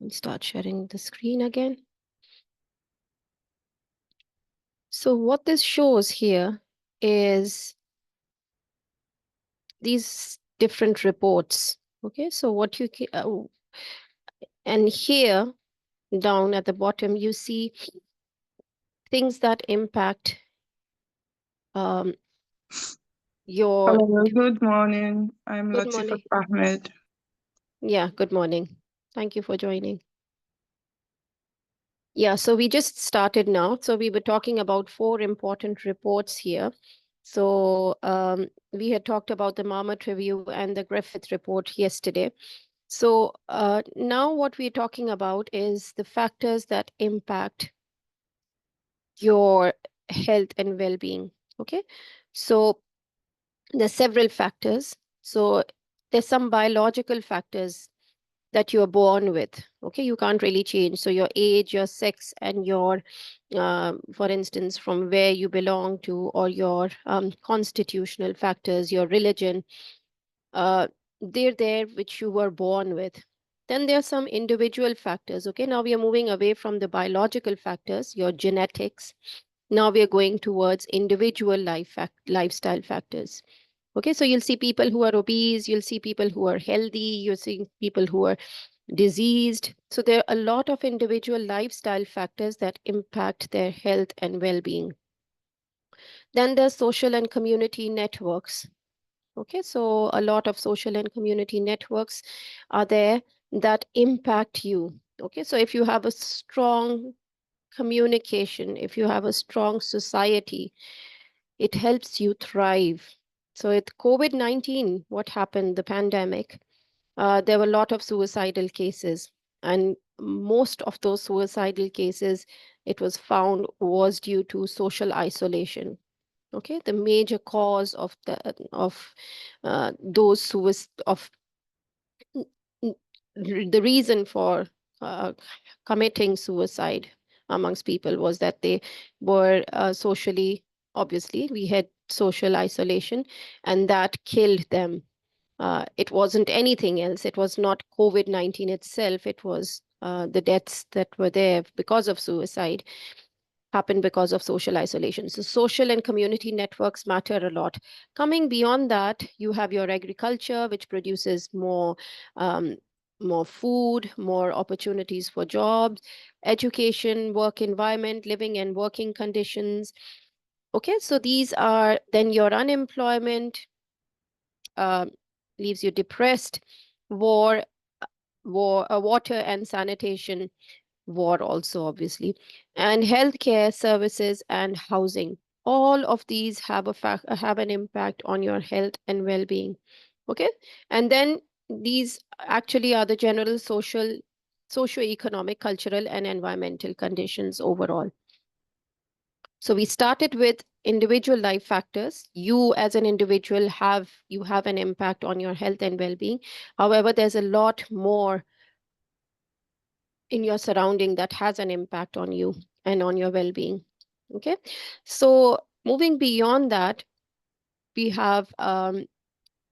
I'll start sharing the screen again. So what this shows here is these different reports. Okay, so what you and here down at the bottom, you see things that impact your. Hello, good morning. I'm Good Latifat morning. Ahmed. Yeah, good morning. Thank you for joining. Yeah, so we just started now. So we were talking about 4 important reports here. So we had talked about the Marmot Review and the Griffith report yesterday. So now what we're talking about is the factors that impact your health and well-being. Okay, so there's several factors. So there's some biological factors that you're born with. Okay, you can't really change. So your age, your sex, and your for instance, from where you belong to, or your constitutional factors, your religion, uh, they're there, which you were born with. Then there are some individual factors. Okay, now we are moving away from the biological factors, your genetics. Now we are going towards individual lifestyle factors. Okay, so you'll see people who are obese, you'll see people who are healthy, you're seeing people who are diseased. So there are a lot of individual lifestyle factors that impact their health and well-being. Then there's social and community networks. Okay, so a lot of social and community networks are there that impact you. Okay, so if you have a strong communication, if you have a strong society, it helps you thrive. So with COVID-19, what happened, the pandemic, there were a lot of suicidal cases. And most of those suicidal cases, it was found, was due to social isolation. Okay, the major cause of those of the reason for uh, committing suicide amongst people was that they were socially, obviously we had social isolation, and that killed them. It wasn't anything else. It was not COVID-19 itself. It was the deaths that were there because of suicide happened because of social isolation. So social and community networks matter a lot. Coming beyond that, you have your agriculture, which produces um, more food, more opportunities for jobs, education, work environment, living and working conditions. Okay, so these are then your unemployment, uh, leaves you depressed, war, water and sanitation, war also, obviously, and healthcare services and housing. All of these have have an impact on your health and well-being. Okay, and then these actually are the general socio-economic, cultural, and environmental conditions overall. So we started with individual life factors. You as an individual you have an impact on your health and well-being. However, there's a lot more in your surrounding that has an impact on you and on your well-being. Okay, so moving beyond that, we have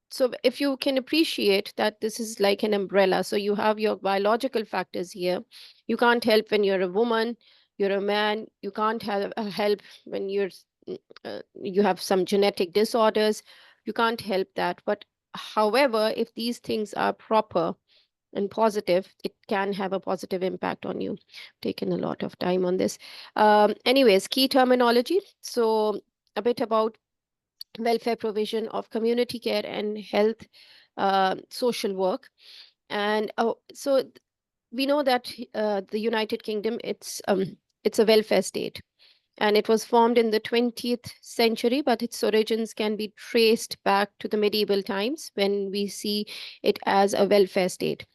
so if you can appreciate that this is like an umbrella, so you have your biological factors here. You can't help when you're a woman, you're a man. You can't have help when you have some genetic disorders. You can't help that. But however, if these things are proper and positive, it can have a positive impact on you. Taken a lot of time on this. Anyways, key terminology. So a bit about welfare provision of community care and health, social work. And we know that the United Kingdom, it's a welfare state, and it was formed in the 20th century, but its origins can be traced back to the medieval times when we see it as a welfare state.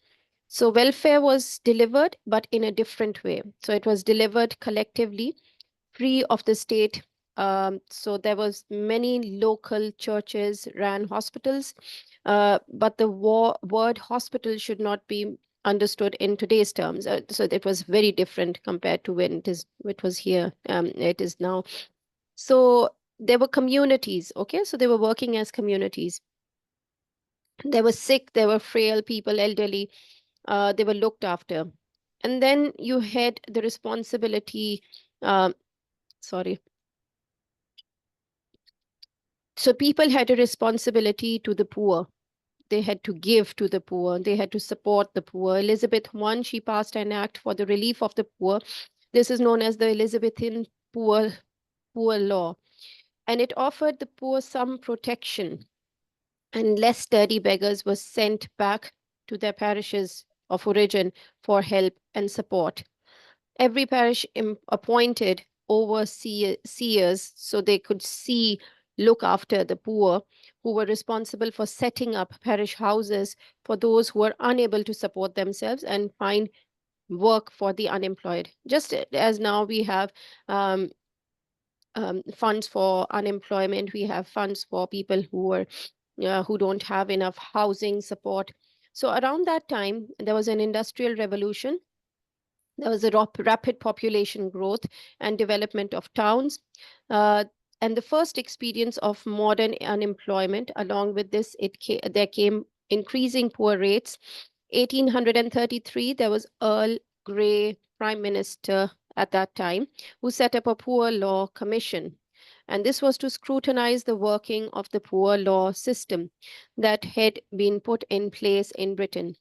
So welfare was delivered, but in a different way. So it was delivered collectively, free of the state. So there was many local churches ran hospitals, but the word hospital should not be understood in today's terms. So it was very different compared to when it was here. It is now. So there were communities. Okay, so they were working as communities. There were sick, there were frail people, elderly. They were looked after. And then you had the responsibility, sorry. So people had a responsibility to the poor. They had to give to the poor. They had to support the poor. Elizabeth I, she passed an act for the relief of the poor. This is known as the Elizabethan poor law. And it offered the poor some protection, and less sturdy beggars were sent back to their parishes of origin for help and support. Every parish appointed overseers so they could look after the poor, who were responsible for setting up parish houses for those who were unable to support themselves and find work for the unemployed. Just as now we have funds for unemployment, we have funds for people who don't have enough housing support. So around that time, there was an industrial revolution. There was a rapid population growth and development of towns. Uh, and the first experience of modern unemployment. Along with this, there came increasing poor rates. 1833, there was Earl Grey, Prime Minister at that time, who set up a Poor Law Commission. And this was to scrutinize the working of the poor law system that had been put in place in Britain.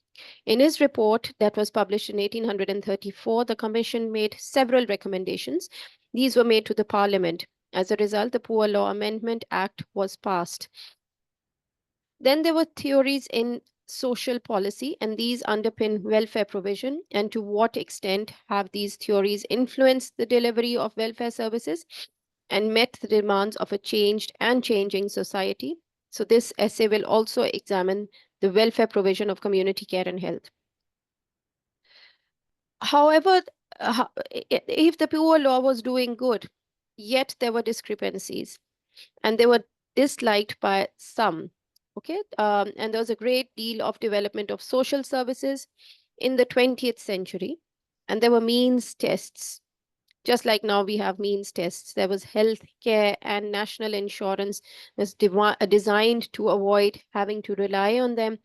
In his report that was published in 1834, the Commission made several recommendations. These were made to the Parliament. As a result, the Poor Law Amendment Act was passed. Then there were theories in social policy, and these underpin welfare provision. And to what extent have these theories influenced the delivery of welfare services and met the demands of a changed and changing society? So this essay will also examine the welfare provision of community care and health. However, if the poor law was doing good, yet there were discrepancies and they were disliked by some. Okay, and there was a great deal of development of social services in the 20th century, and there were means tests. Just like now we have means tests, there was health care and national insurance was designed to avoid having to rely on them.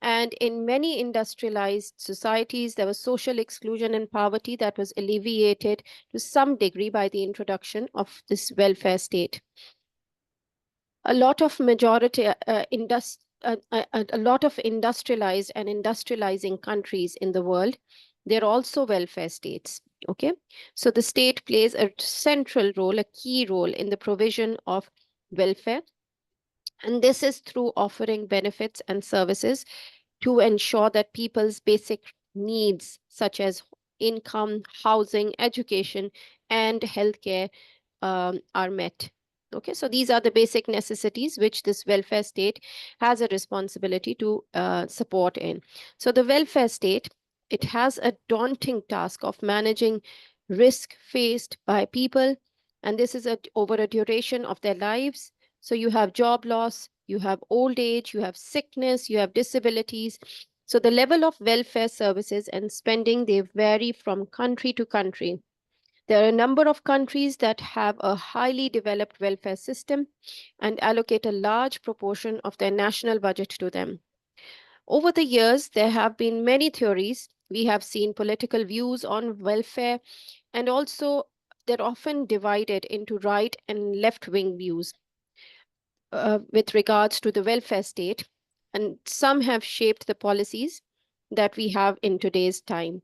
And in many industrialized societies, there was social exclusion and poverty that was alleviated to some degree by the introduction of this welfare state. A lot of a lot of industrialized and industrializing countries in the world, they're also welfare states. Okay, so the state plays a central role, a key role in the provision of welfare, and this is through offering benefits and services to ensure that people's basic needs, such as income, housing, education, and healthcare, are met. Okay, so these are the basic necessities which this welfare state has a responsibility to support in. So the welfare state, it has a daunting task of managing risk faced by people, and this is over a duration of their lives. So you have job loss, you have old age, you have sickness, you have disabilities. So the level of welfare services and spending, they vary from country to country. There are a number of countries that have a highly developed welfare system and allocate a large proportion of their national budget to them. Over the years, there have been many theories. We have seen political views on welfare, and also they're often divided into right and left wing views with regards to the welfare state, and some have shaped the policies that we have in today's time.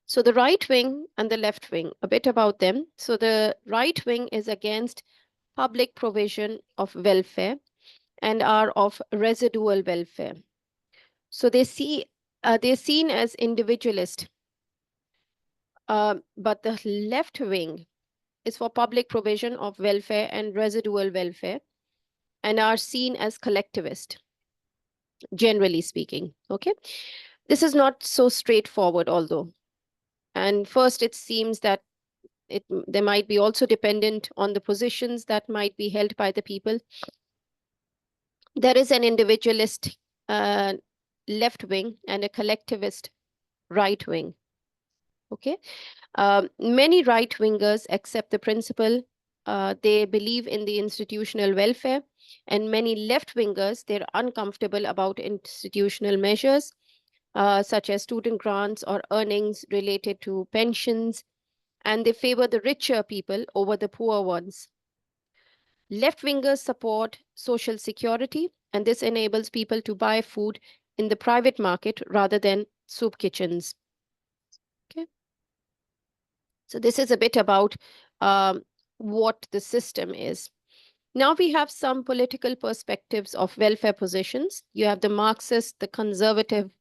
So the right wing and the left wing, a bit about them. So the right wing is against public provision of welfare and are of residual welfare. So they're seen as individualist, but the left wing is for public provision of welfare and residual welfare and are seen as collectivist, generally speaking. Okay, this is not so straightforward, although. And first, it seems that they might be also dependent on the positions that might be held by the people. There is an individualist left wing and a collectivist right wing. Okay, many right wingers accept the principle. They believe in the institutional welfare, and many left wingers, they're uncomfortable about institutional measures. such as student grants or earnings related to pensions, and they favor the richer people over the poor ones. Left-wingers support social security, and this enables people to buy food in the private market rather than soup kitchens. Okay. So this is a bit about what the system is. Now we have some political perspectives of welfare positions. You have the Marxist, the conservative,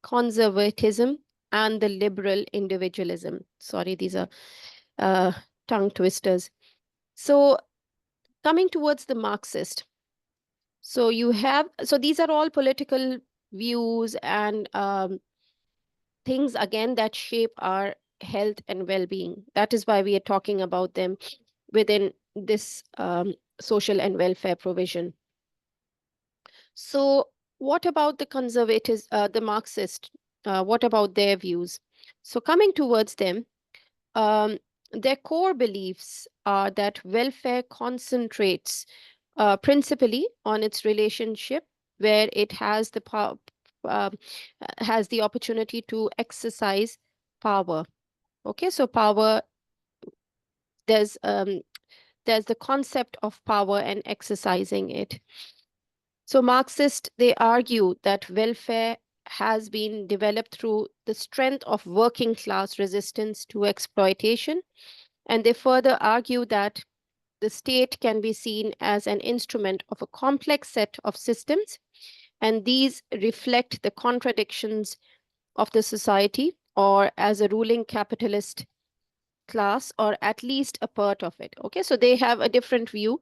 conservatism, and the liberal individualism. Sorry, these are uh, tongue twisters. So coming towards the Marxist. So these are all political views and things again that shape our health and well-being. That is why we are talking about them within this social and welfare provision. So what about the conservatives, the Marxist? What about their views? So coming towards them, um, their core beliefs are that welfare concentrates principally on its relationship, where it has the has the opportunity to exercise power. Okay, so power, there's um, there's the concept of power and exercising it. So Marxists, they argue that welfare has been developed through the strength of working class resistance to exploitation. And they further argue that the state can be seen as an instrument of a complex set of systems, and these reflect the contradictions of the society or as a ruling capitalist class, or at least a part of it. Okay, so they have a different view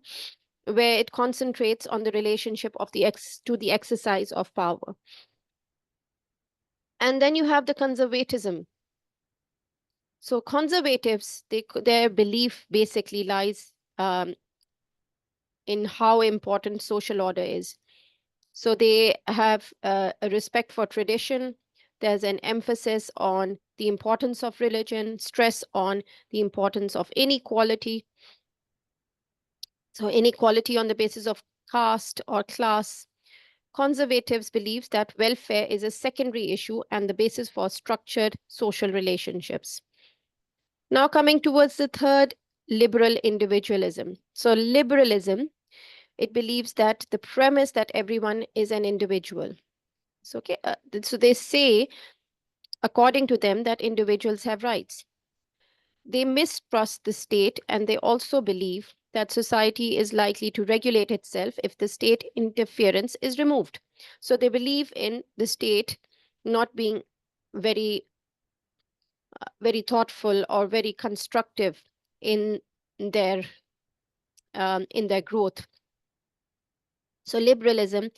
where it concentrates on the relationship of the exercise of power. And then you have the conservatism. So conservatives, their belief basically lies in how important social order is. So they have a respect for tradition. There's an emphasis on the importance of religion, stress on the importance of inequality. So inequality on the basis of caste or class. Conservatives believe that welfare is a secondary issue and the basis for structured social relationships. Now coming towards the third, liberal individualism. So liberalism, it believes that the premise that everyone is an individual. So, okay, so they say, according to them, that individuals have rights. They mistrust the state, and they also believe that society is likely to regulate itself if the state interference is removed. So they believe in the state not being very, very thoughtful or very constructive in their growth. So liberalism,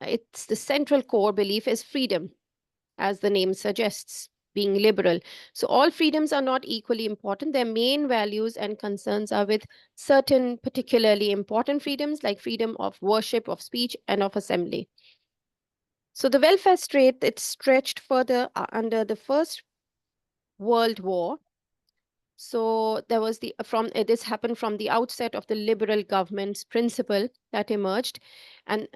it's the central core belief is freedom, as the name suggests, being liberal. So all freedoms are not equally important. Their main values and concerns are with certain particularly important freedoms, like freedom of worship, of speech, and of assembly. So the welfare state, it stretched further under the First World War. So there was this happened from the outset of the liberal government's principle that emerged. And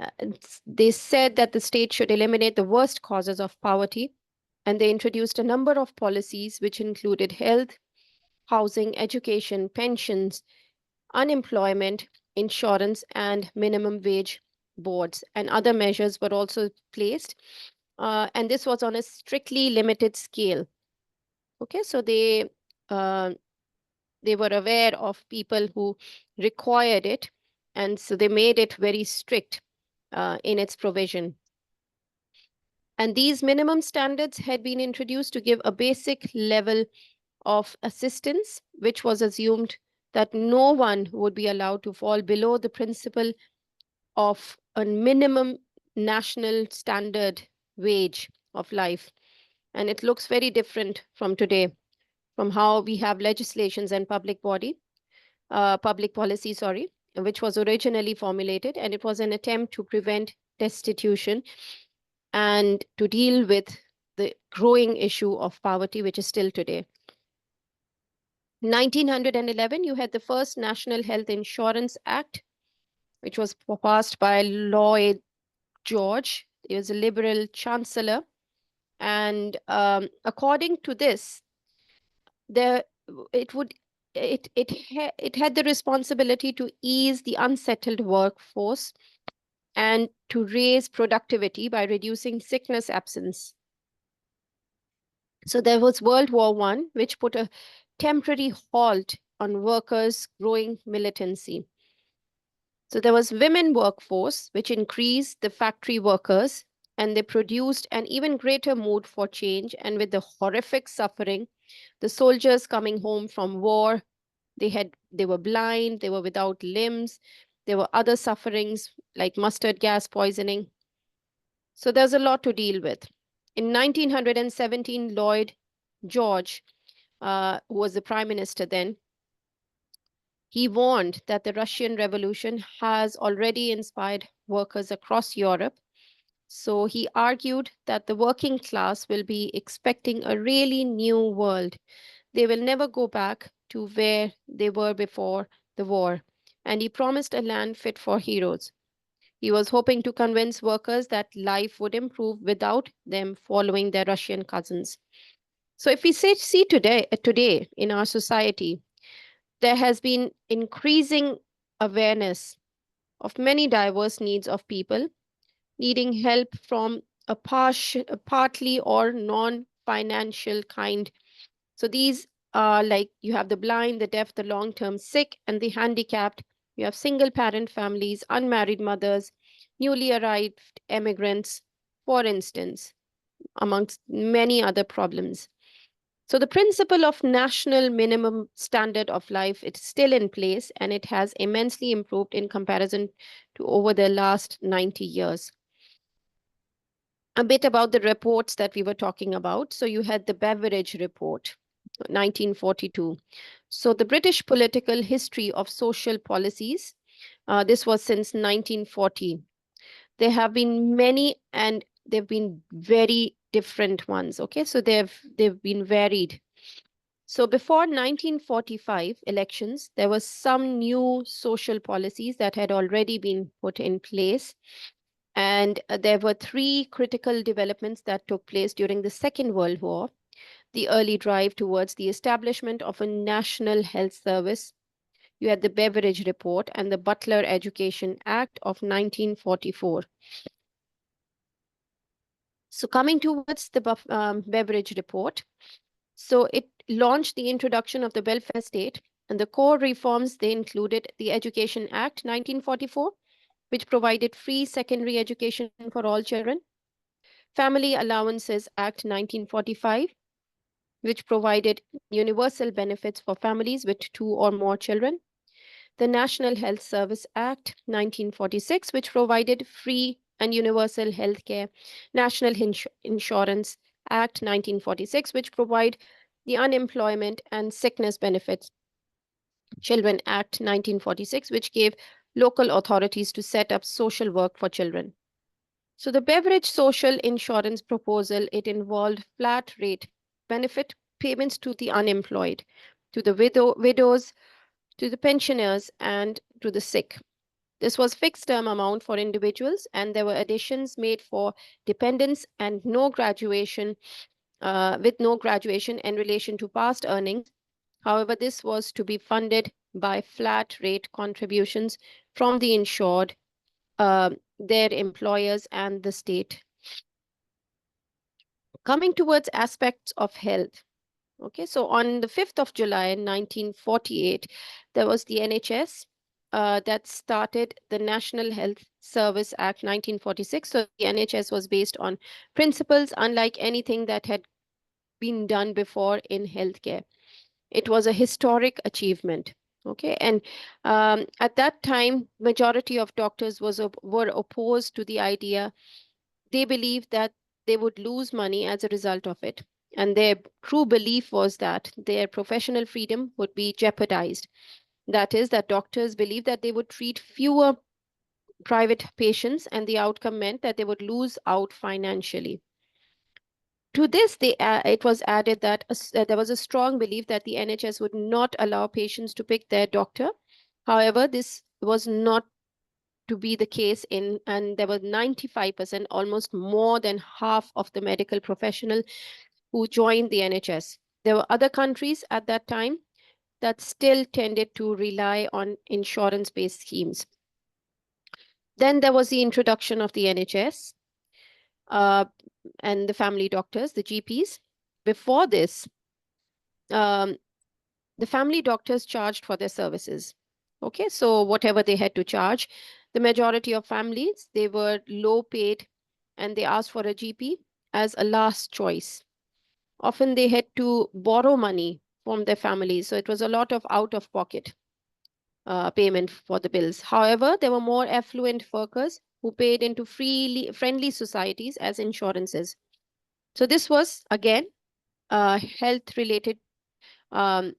they said that the state should eliminate the worst causes of poverty. And they introduced a number of policies which included health, housing, education, pensions, unemployment, insurance, and minimum wage boards. And other measures were also placed. And this was on a strictly limited scale. Okay, so they were aware of people who required it, and so they made it very strict in its provision. And these minimum standards had been introduced to give a basic level of assistance, which was assumed that no one would be allowed to fall below the principle of a minimum national standard wage of life. And it looks very different from today, from how we have legislations and public policy, which was originally formulated, and it was an attempt to prevent destitution and to deal with the growing issue of poverty, which is still today. 1911, you had the first National Health Insurance Act, which was passed by Lloyd George, He was a liberal chancellor. And according to this, there it would it had the responsibility to ease the unsettled workforce and to raise productivity by reducing sickness absence. So there was World War I, which put a temporary halt on workers' growing militancy. So there was women workforce, which increased the factory workers, and they produced an even greater mood for change. And with the horrific suffering, the soldiers coming home from war, they were blind, they were without limbs, there were other sufferings like mustard gas poisoning. So there's a lot to deal with. In 1917, Lloyd George, who was the prime minister then, he warned that the Russian Revolution has already inspired workers across Europe. So he argued that the working class will be expecting a really new world. They will never go back to where they were before the war. And he promised a land fit for heroes. He was hoping to convince workers that life would improve without them following their Russian cousins. So if we see today in our society, there has been increasing awareness of many diverse needs of people needing help from a partly or non-financial kind. So these are like you have the blind, the deaf, the long-term sick, and the handicapped. You have single-parent families, unmarried mothers, newly arrived immigrants, for instance, amongst many other problems. So the principle of national minimum standard of life is still in place, and it has immensely improved in comparison to over the last 90 years. A bit about the reports that we were talking about. So you had the Beveridge Report, 1942. So the British political history of social policies, this was since 1940. There have been many, and they've been very different ones. Okay, so they've been varied. So before 1945 elections, there was some new social policies that had already been put in place. And there were three critical developments that took place during the Second World War. The early drive towards the establishment of a national health service. You had the Beveridge Report and the Butler Education Act of 1944. So coming towards the Beveridge Report, so it launched the introduction of the welfare state, and the core reforms, they included the Education Act 1944, which provided free secondary education for all children. Family Allowances Act 1945, which provided universal benefits for families with 2 or more children. The National Health Service Act 1946, which provided free and universal health care. National Insurance Act 1946, which provide the unemployment and sickness benefits. Children Act 1946, which gave local authorities to set up social work for children. So the Beveridge social insurance proposal, it involved flat rate benefit payments to the unemployed, to the widows, to the pensioners, and to the sick. This was fixed term amount for individuals, and there were additions made for dependents and no graduation, with no graduation in relation to past earnings. However, this was to be funded by flat rate contributions from the insured, their employers, and the state. Coming towards aspects of health. Okay, so on the 5th of July, 1948, there was the NHS that started the National Health Service Act 1946. So the NHS was based on principles unlike anything that had been done before in healthcare. It was a historic achievement. Okay, and at that time, majority of doctors were opposed to the idea. They believed that they would lose money as a result of it. And their true belief was that their professional freedom would be jeopardized. That is, that doctors believed that they would treat fewer private patients, and the outcome meant that they would lose out financially. To this, it was added that there was a strong belief that the NHS would not allow patients to pick their doctor. However, this was not to be the case and there were 95%, almost more than half of the medical professional who joined the NHS. There were other countries at that time that still tended to rely on insurance-based schemes. Then there was the introduction of the NHS and the family doctors, the GPs. Before this, um, the family doctors charged for their services. Okay, so whatever they had to charge, the majority of families, they were low paid and they asked for a GP as a last choice. Often they had to borrow money from their families, so it was a lot of out of pocket payment for the bills. However, there were more affluent workers who paid into friendly societies as insurances. So this was again health related um,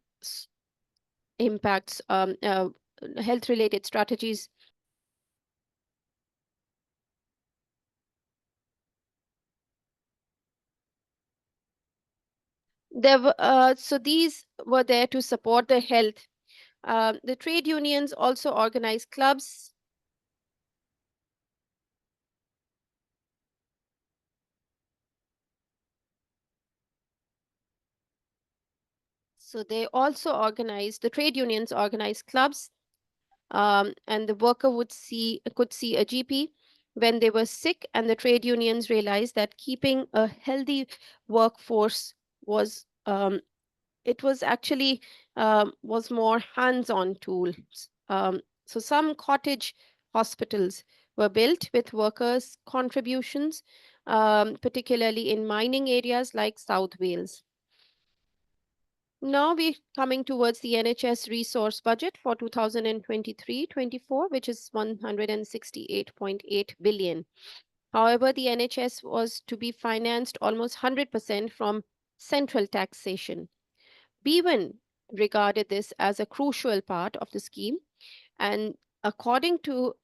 impacts, health related strategies. So these were there to support the health. The trade unions also organized clubs. So the trade unions organized clubs, and the worker could see a GP when they were sick, and the trade unions realized that keeping a healthy workforce was it was actually was more hands-on tools. So some cottage hospitals were built with workers' contributions, particularly in mining areas like South Wales. Now we're coming towards the NHS resource budget for 2023-24, which is 168.8 billion. However, the NHS was to be financed almost 100% from central taxation. Bevan regarded this as a crucial part of the scheme, and according to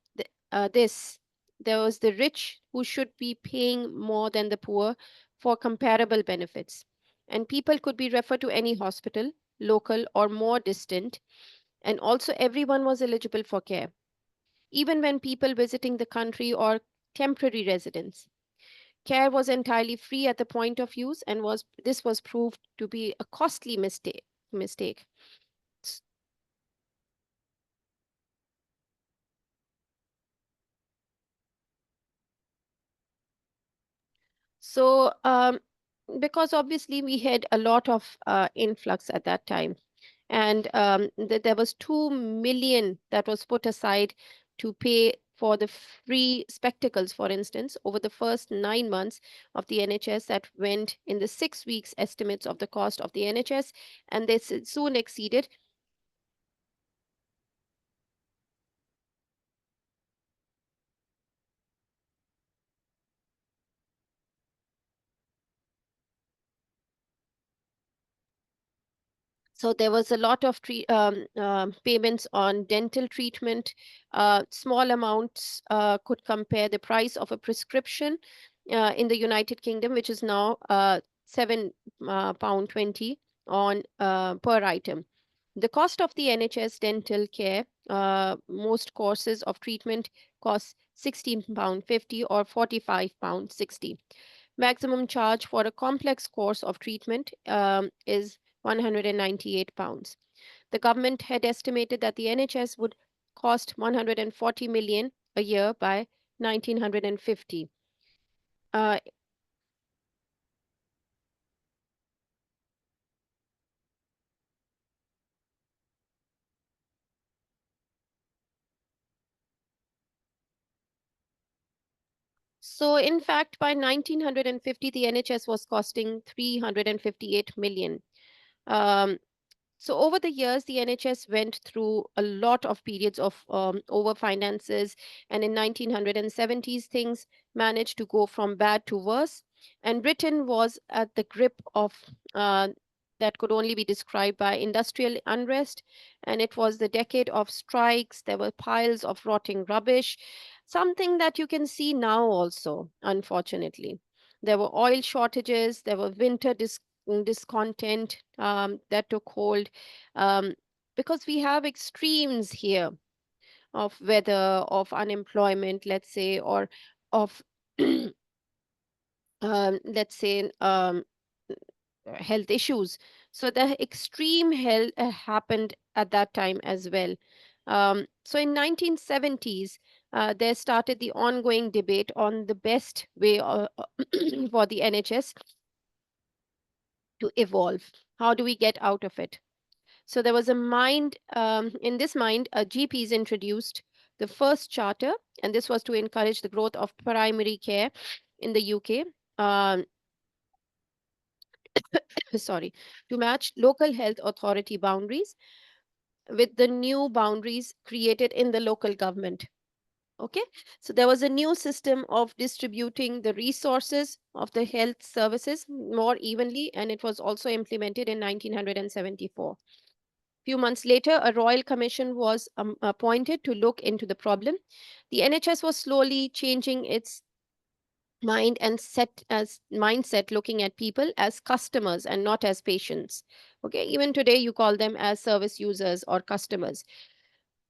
this, there was the rich who should be paying more than the poor for comparable benefits, and people could be referred to any hospital, local or more distant, and also everyone was eligible for care, even when people visiting the country or temporary residents. Care was entirely free at the point of use, and this was proved to be a costly mistake. So, because obviously we had a lot of influx at that time, and there was 2 million that was put aside to pay for the free spectacles, for instance, over the first 9 months of the NHS that went in the 6 weeks estimates of the cost of the NHS, and this soon exceeded. So there was a lot of payments on dental treatment. Small amounts could compare the price of a prescription in the United Kingdom, which is now £7.20 on per item. The cost of the NHS dental care, most courses of treatment cost £16.50 or £45.60. Maximum charge for a complex course of treatment is £198. The government had estimated that the NHS would cost 140 million a year by 1950. Uh, so in fact, by 1950, the NHS was costing 358 million. Um, So over the years, the NHS went through a lot of periods of over finances, and in 1970s, things managed to go from bad to worse. And Britain was at the grip of that could only be described by industrial unrest, and it was the decade of strikes. There were piles of rotting rubbish, something that you can see now also, unfortunately. There were oil shortages, there were winter discontent that took hold, um, because we have extremes here. of weather, of unemployment, let's say, or of let's say health issues. So the extreme health happened at that time as well. So in 1970s, there started the ongoing debate on the best way for the NHS to evolve. How do we get out of it? So there was a mind, in this mind, GPs introduced the first charter, and this was to encourage the growth of primary care in the UK. Um, sorry, to match local health authority boundaries with the new boundaries created in the local government. Okay, so there was a new system of distributing the resources of the health services more evenly, and it was also implemented in 1974. Few months later, a royal commission was appointed to look into the problem. The NHS was slowly changing its mindset, looking at people as customers and not as patients. Okay, even today you call them as service users or customers.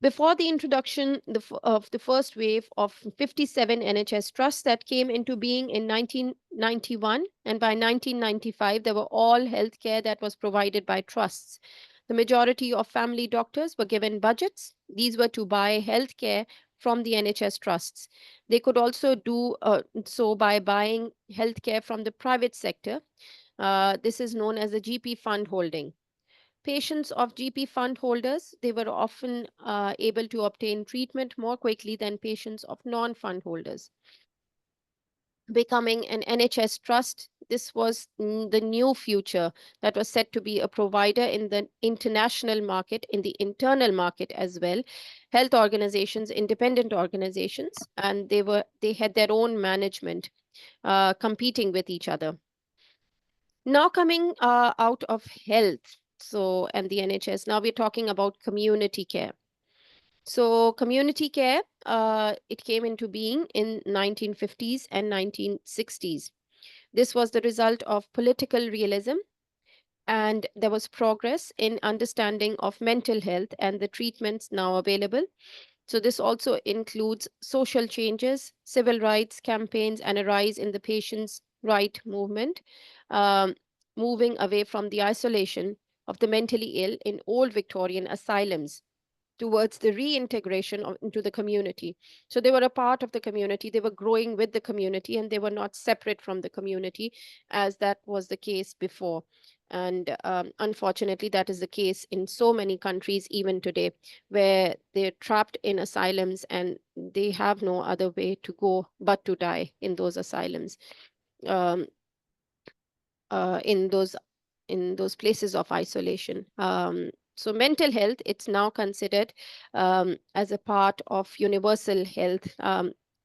Before the introduction of the first wave of 57 NHS trusts that came into being in 1991, and by 1995, they were all healthcare that was provided by trusts. The majority of family doctors were given budgets. These were to buy healthcare from the NHS trusts. They could also do so by buying healthcare from the private sector. This is known as the GP fund holding. Patients of GP fund holders, they were often able to obtain treatment more quickly than patients of non-fund holders. Becoming an NHS trust, this was the new future that was set to be a provider in the international market, in the internal market as well. Health organizations, independent organizations, and they had their own management competing with each other. Now coming out of health, so and the NHS, now we're talking about community care. So community care, it came into being in 1950s and 1960s. This was the result of political realism, and there was progress in understanding of mental health and the treatments now available. So this also includes social changes, civil rights campaigns, and a rise in the patient's right movement, um, moving away from the isolation of the mentally ill in old Victorian asylums towards the reintegration into the community. So they were a part of the community, they were growing with the community, and they were not separate from the community as that was the case before. And unfortunately, that is the case in so many countries, even today, where they're trapped in asylums and they have no other way to go but to die in those asylums. Um, in those places of isolation. So mental health, it's now considered as a part of universal health.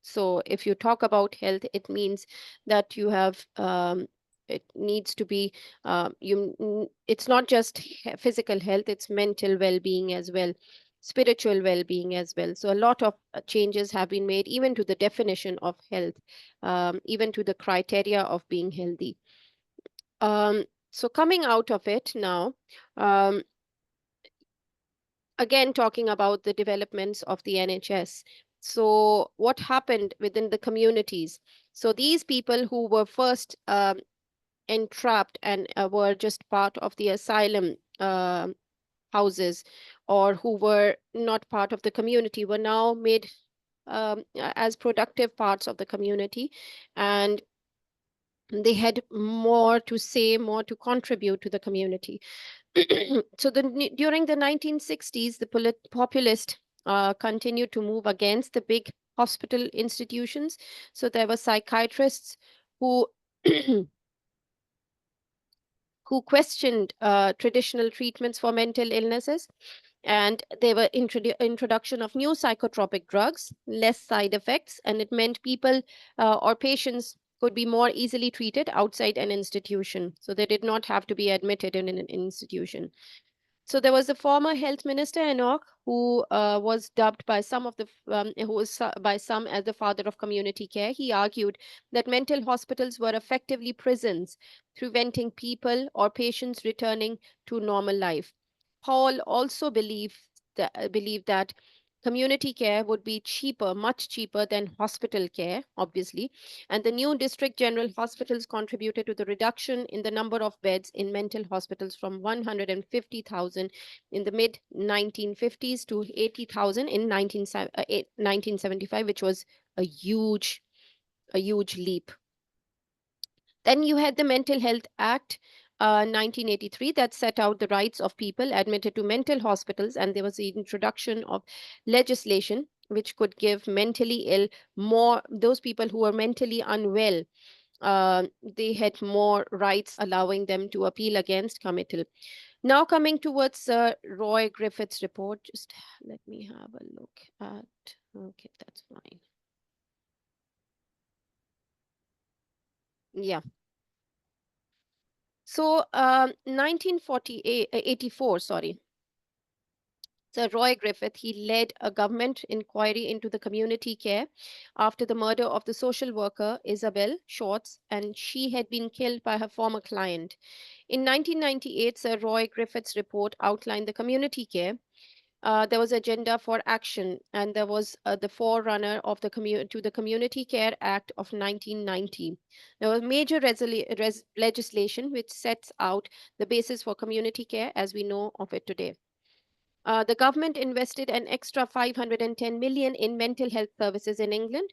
So if you talk about health, it means that you have it needs to be it's not just physical health, it's mental well-being as well, spiritual well-being as well. So a lot of changes have been made even to the definition of health, even to the criteria of being healthy. So coming out of it now, um, again talking about the developments of the NHS. So what happened within the communities? So these people who were first entrapped and were just part of the asylum houses, or who were not part of the community, were now made as productive parts of the community, and they had more to say, more to contribute to the community. So during the 1960s, the populist continued to move against the big hospital institutions. So there were psychiatrists who who questioned traditional treatments for mental illnesses, and there were introduction of new psychotropic drugs, less side effects, and it meant people or patients could be more easily treated outside an institution, so they did not have to be admitted in an institution. So there was a former health minister, Enoch, who was dubbed by some of the who was by some as the father of community care. He argued that mental hospitals were effectively prisons, preventing people or patients returning to normal life. Paul also believed that community care would be cheaper, much cheaper than hospital care, obviously. And the new district general hospitals contributed to the reduction in the number of beds in mental hospitals from 150,000 in the mid 1950s to 80,000 in 1975, which was a huge leap. Then you had the Mental Health Act 1983 that set out the rights of people admitted to mental hospitals, and there was the introduction of legislation which could give mentally ill more, those people who were mentally unwell, they had more rights, allowing them to appeal against committal. Now coming towards Roy Griffith's report, just let me have a look at. Okay, that's fine. Yeah. So 1984, sorry. Sir Roy Griffith, he led a government inquiry into the community care after the murder of the social worker Isabel Shorts, and she had been killed by her former client. In 1998, Sir Roy Griffith's report outlined the community care. There was agenda for action, and there was the forerunner of to the Community Care Act of 1990. There was major legislation which sets out the basis for community care as we know of it today. The government invested an extra 510 million in mental health services in England.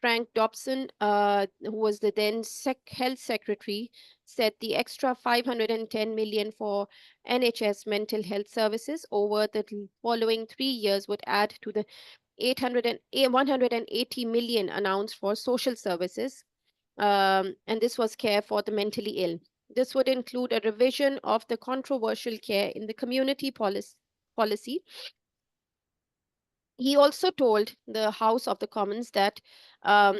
Frank Dobson, who was the then health secretary, said the extra 510 million for NHS mental health services over the following 3 years would add to the 180 million announced for social services, and this was care for the mentally ill. This would include a revision of the controversial care in the community policy. He also told the House of the Commons that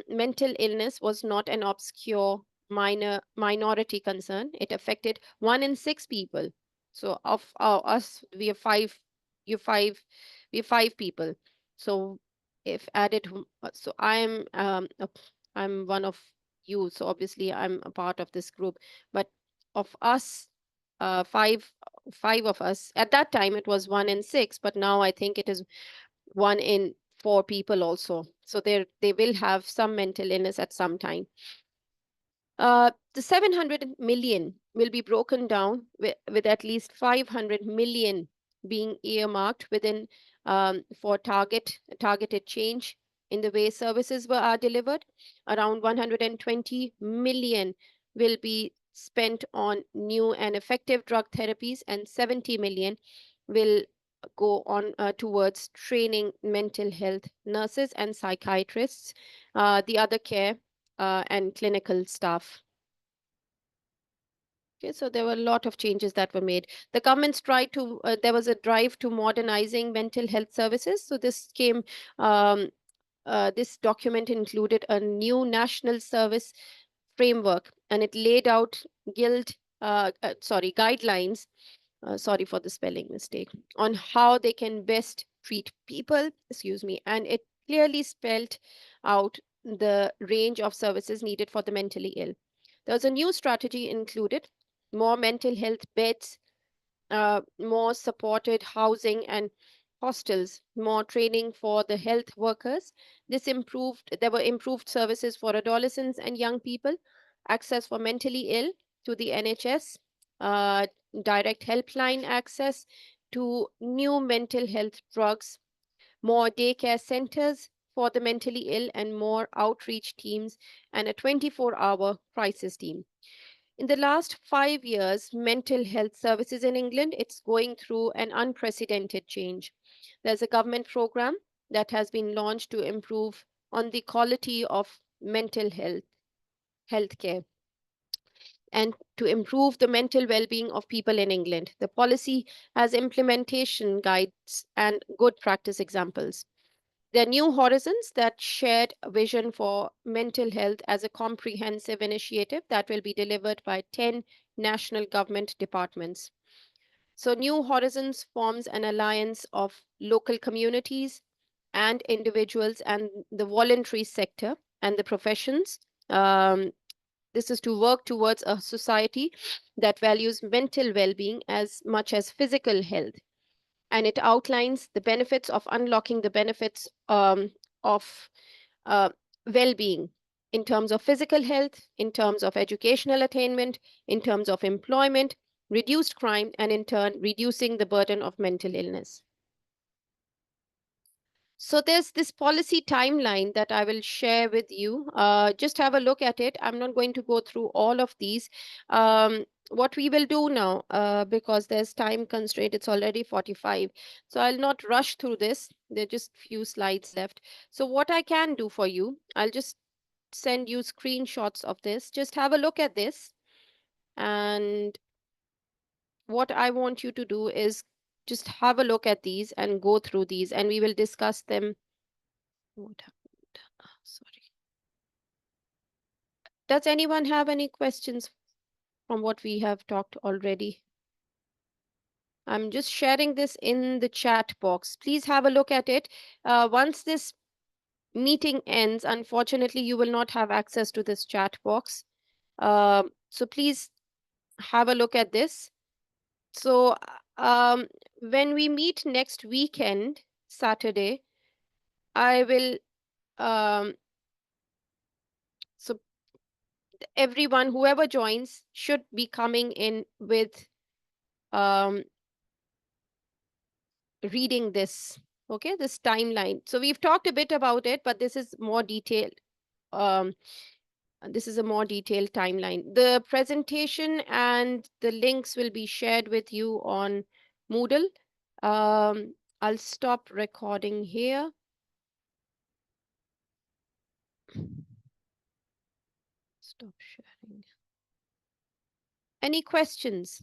mental illness was not an obscure minority concern. It affected 1 in 6 people. So of us, we are five. You five. We are 5 people. So if added, so I'm one of you. So obviously I'm a part of this group. But of us, five of us at that time it was 1 in 6. But now I think it is 1 in 4 people also. So they will have some mental illness at some time. The 700 million will be broken down with at least 500 million being earmarked within for targeted change in the way services are delivered. Around 120 million will be spent on new and effective drug therapies, and 70 million will go on towards training mental health nurses and psychiatrists, the other care and clinical staff. Okay, so there were a lot of changes that were made. The government's tried to, there was a drive to modernizing mental health services. So um, this document included a new national service framework, and it laid out guidelines, sorry for the spelling mistake, on how they can best treat people, excuse me, and it clearly spelled out the range of services needed for the mentally ill. There was a new strategy included: more mental health beds, more supported housing and hostels, more training for the health workers. There were improved services for adolescents and young people, access for mentally ill to the NHS, uh, direct helpline access to new mental health drugs, more daycare centers for the mentally ill, and more outreach teams, and a 24-hour crisis team. In the last 5 years, mental health services in England, it's going through an unprecedented change. There's a government program that has been launched to improve on the quality of mental healthcare and to improve the mental well-being of people in England. The policy has implementation guides and good practice examples. There are new horizons that shared a vision for mental health as a comprehensive initiative that will be delivered by 10 national government departments. So, New Horizons forms an alliance of local communities and individuals and the voluntary sector and the professions. Um, this is to work towards a society that values mental well being as much as physical health. and it outlines the benefits of unlocking the benefits of uh, well-being in terms of physical health, in terms of educational attainment, in terms of employment, reduced crime, and in turn, reducing the burden of mental illness. So there's this policy timeline that I will share with you. Just have a look at it. I'm not going to go through all of these. What we will do now, because there's time constraint, it's already 45. So I'll not rush through this. There are just few slides left. So what I can do for you, I'll just send you screenshots of this. Just have a look at this. And what I want you to do is just have a look at these and go through these, and we will discuss them. What happened? Sorry. Does anyone have any questions from what we have talked already? I'm just sharing this in the chat box. Please have a look at it. Once this meeting ends, unfortunately, you will not have access to this chat box. So please have a look at this. So when we meet next weekend, Saturday, I will, so everyone, whoever joins, should be coming in with um, reading this, okay, this timeline. So we've talked a bit about it, but this is more detailed. Um, this is a more detailed timeline. The presentation and the links will be shared with you on Moodle. I'll stop recording here. Stop sharing. Any questions?